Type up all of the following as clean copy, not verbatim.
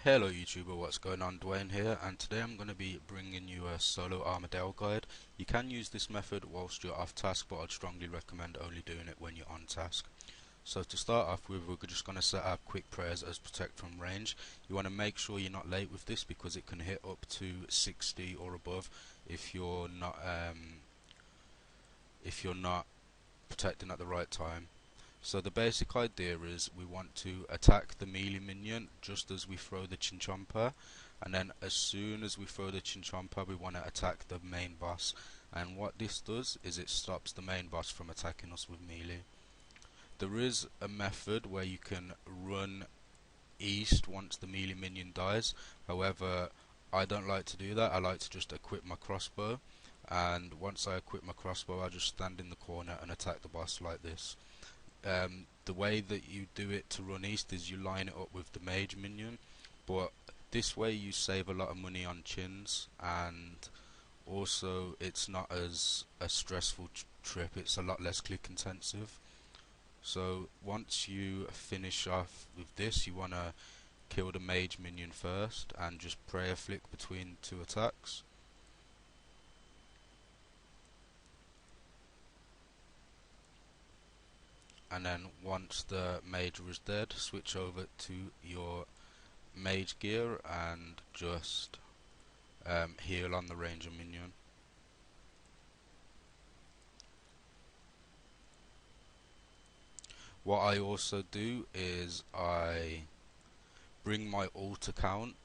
Hello YouTuber, what's going on? Dwayne here, and today I'm going to be bringing you a solo Armadyl guide. You can use this method whilst you're off task, but I'd strongly recommend only doing it when you're on task. So to start off with, we're just going to set up quick prayers as protect from range. You want to make sure you're not late with this because it can hit up to 60 or above if you're not protecting at the right time. So the basic idea is we want to attack the melee minion just as we throw the Chinchomper, and then as soon as we throw the Chinchomper we want to attack the main boss, and what this does is it stops the main boss from attacking us with melee. There is a method where you can run east once the melee minion dies, however I don't like to do that. I like to just equip my crossbow, and once I equip my crossbow I just stand in the corner and attack the boss like this. The way that you do it to run east is you line it up with the mage minion, but this way you save a lot of money on chins, and also it's not as a stressful trip. It's a lot less click intensive. So once you finish off with this, you want to kill the mage minion first and just prayer flick between two attacks. And then once the mage is dead, switch over to your mage gear and just heal on the ranger minion. What I also do is I bring my alt account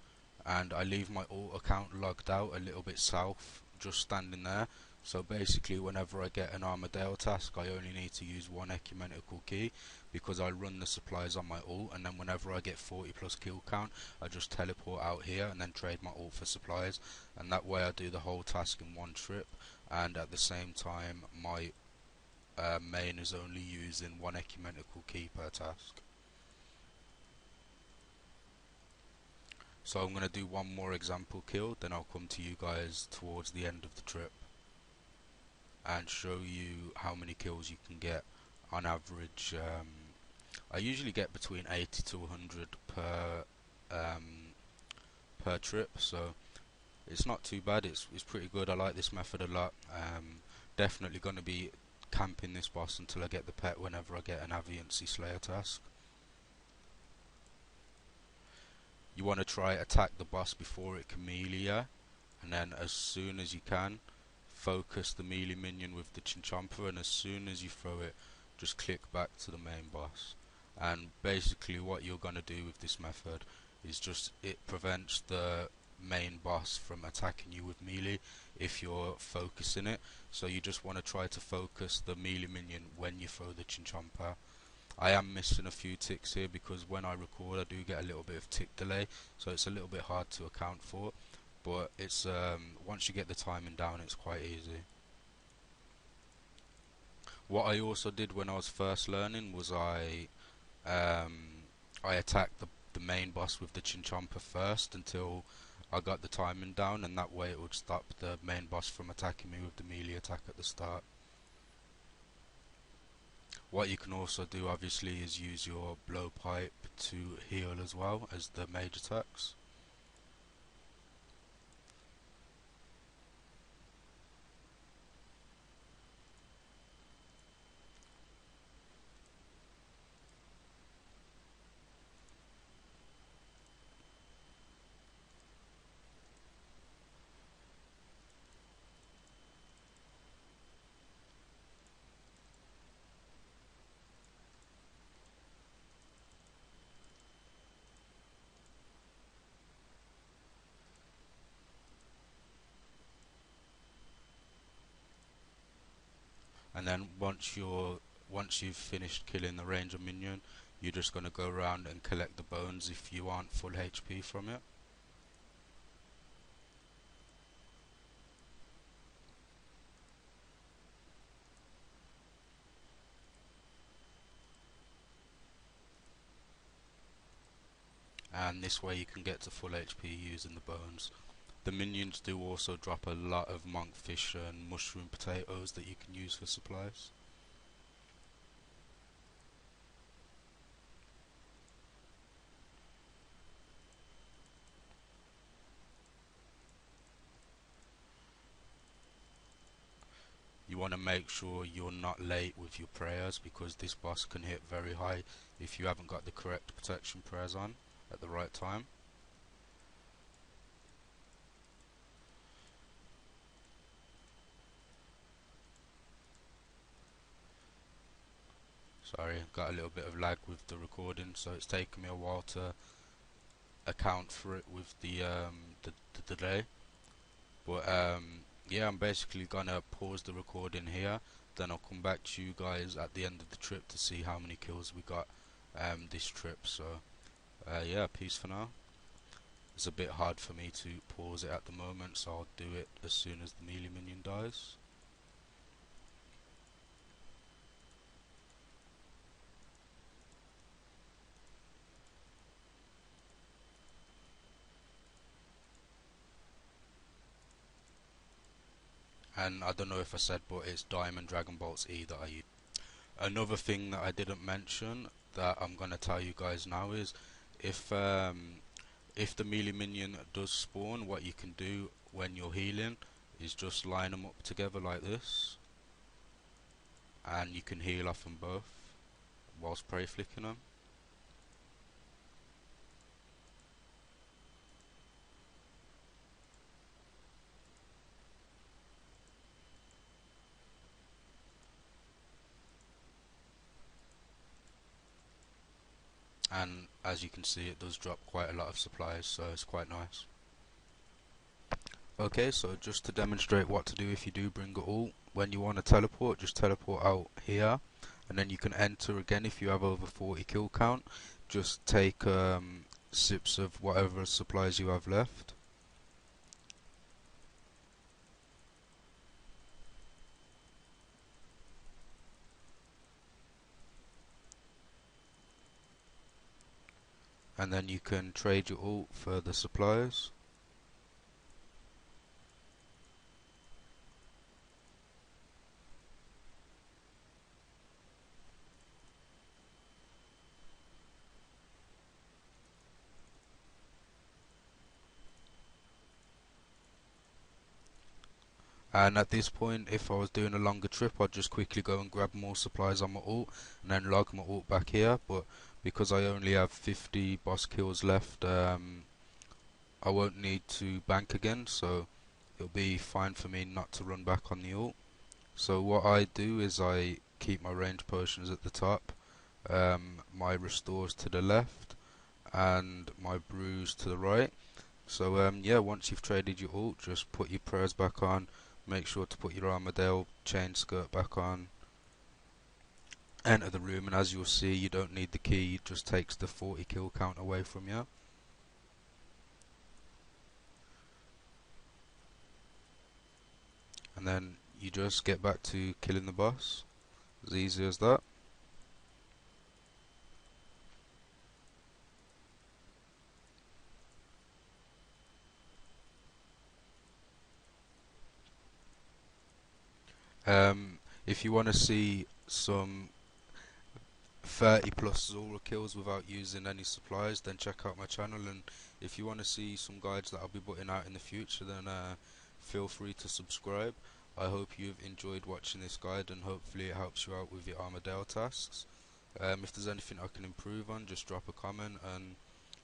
and I leave my alt account logged out a little bit south, just standing there. So basically whenever I get an Armadyl task I only need to use one ecumenical key because I run the supplies on my alt, and then whenever I get 40 plus kill count I just teleport out here and then trade my alt for supplies, and that way I do the whole task in one trip, and at the same time my main is only using one ecumenical key per task. So I'm going to do one more example kill, then I'll come to you guys towards the end of the trip and show you how many kills you can get on average. I usually get between 80 to 100 per trip, so it's not too bad. It's pretty good. I like this method a lot. Definitely going to be camping this boss until I get the pet whenever I get an Aviancy Slayer task. You want to try attack the boss before it can melee ya, and then as soon as you can focus the melee minion with the Chinchomper, and as soon as you throw it just click back to the main boss. And basically what you're going to do with this method is just it prevents the main boss from attacking you with melee if you're focusing it. So you just want to try to focus the melee minion when you throw the Chinchomper. I am missing a few ticks here because when I record I do get a little bit of tick delay, so it's a little bit hard to account for, but it's once you get the timing down it's quite easy. What I also did when I was first learning was I attacked the main boss with the Chinchomper first until I got the timing down, and that way it would stop the main boss from attacking me with the melee attack at the start. What you can also do obviously is use your blowpipe to heal as well as the mage attacks. And then once you've finished killing the ranger minion, you're just going to go around and collect the bones if you aren't full HP from it. And this way you can get to full HP using the bones. The minions do also drop a lot of monkfish and mushroom potatoes that you can use for supplies. want to make sure you're not late with your prayers, because this boss can hit very high if you haven't got the correct protection prayers on at the right time. Sorry, got a little bit of lag with the recording, so it's taken me a while to account for it with the delay. But yeah, I'm basically gonna pause the recording here. Then I'll come back to you guys at the end of the trip to see how many kills we got this trip. So yeah, peace for now. It's a bit hard for me to pause it at the moment, so I'll do it as soon as the melee minion dies. And I don't know if I said, but it's Diamond Dragon Bolts E that I use. Another thing that I didn't mention that I'm gonna tell you guys now is if the melee minion does spawn, what you can do when you're healing is just line them up together like this, and you can heal off them both whilst prey flicking them. And as you can see, it does drop quite a lot of supplies, so it's quite nice. Okay, so just to demonstrate what to do if you do bring a ult, when you want to teleport, just teleport out here, and then you can enter again if you have over 40 kill count. Just take sips of whatever supplies you have left. And then you can trade your ult for the supplies. And at this point, if I was doing a longer trip, I'd just quickly go and grab more supplies on my ult and then log my ult back here. But because I only have 50 boss kills left, I won't need to bank again, so it'll be fine for me not to run back on the ult. So what I do is I keep my range potions at the top, my restores to the left, and my brews to the right. So yeah, once you've traded your ult, just put your prayers back on. Make sure to put your Armadyl chain skirt back on. Enter the room, and as you'll see, you don't need the key. It just takes the 40 kill count away from you. And then you just get back to killing the boss. As easy as that. If you want to see some 30 plus Zora kills without using any supplies, then check out my channel. And if you want to see some guides that I'll be putting out in the future, then feel free to subscribe. I hope you've enjoyed watching this guide, and hopefully it helps you out with your Armadyl tasks. If there's anything I can improve on, just drop a comment. And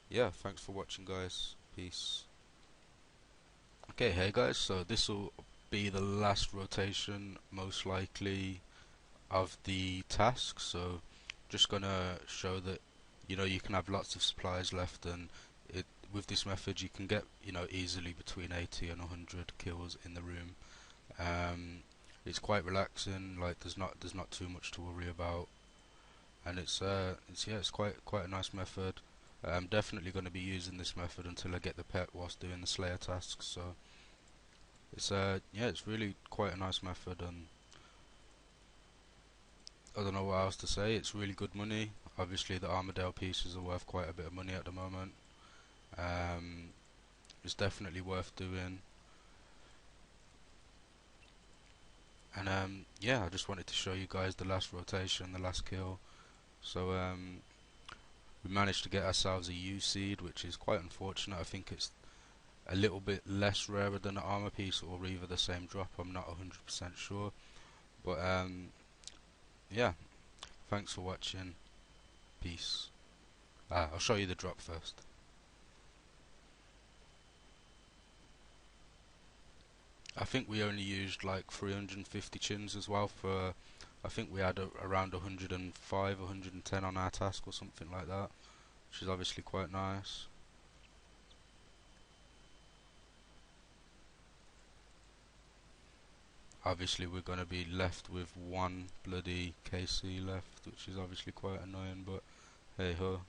yeah, thanks for watching, guys. Peace. Okay, hey guys, so this will be the last rotation most likely of the task. So just gonna show that you can have lots of supplies left, and with this method you can get easily between 80 and 100 kills in the room. It's quite relaxing, like there's not too much to worry about, and it's quite a nice method. I'm definitely going to be using this method until I get the pet whilst doing the Slayer tasks. So it's yeah, it's really quite a nice method, and I don't know what else to say. It's really good money. Obviously the Armadyl pieces are worth quite a bit of money at the moment. It's definitely worth doing. And yeah, I just wanted to show you guys the last rotation, the last kill. So we managed to get ourselves a U seed, which is quite unfortunate. I think it's a little bit less rarer than an armor piece, or either the same drop, I'm not 100% sure. But yeah, thanks for watching. Peace. I'll show you the drop first. I think we only used like 350 chins as well for, I think we had around 105, 110 on our task or something like that, which is obviously quite nice. Obviously we're going to be left with one bloody KC left, which is obviously quite annoying, but hey ho.